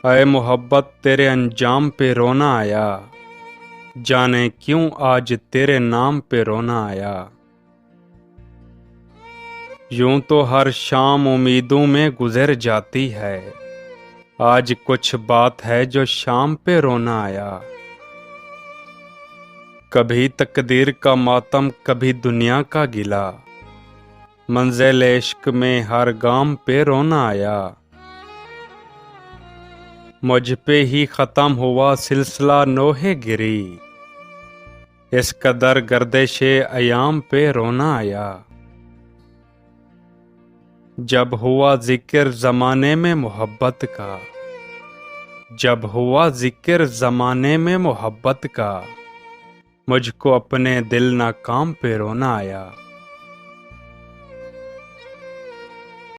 अय मोहब्बत तेरे अंजाम पे रोना आया, जाने क्यों आज तेरे नाम पे रोना आया। यूं तो हर शाम उम्मीदों में गुजर जाती है, आज कुछ बात है जो शाम पे रोना आया। कभी तकदीर का मातम कभी दुनिया का गिला, मंज़िल इश्क में हर गाम पे रोना आया। मुझ पे ही ख़त्म हुआ सिलसिला नोहे गिरी, इस कदर गर्दिशे अयाम पे रोना आया। जब हुआ जिक्र ज़माने में मोहब्बत का, जब हुआ जिक्र ज़माने में मोहब्बत का, मुझको अपने दिल नाकाम पे रोना आया।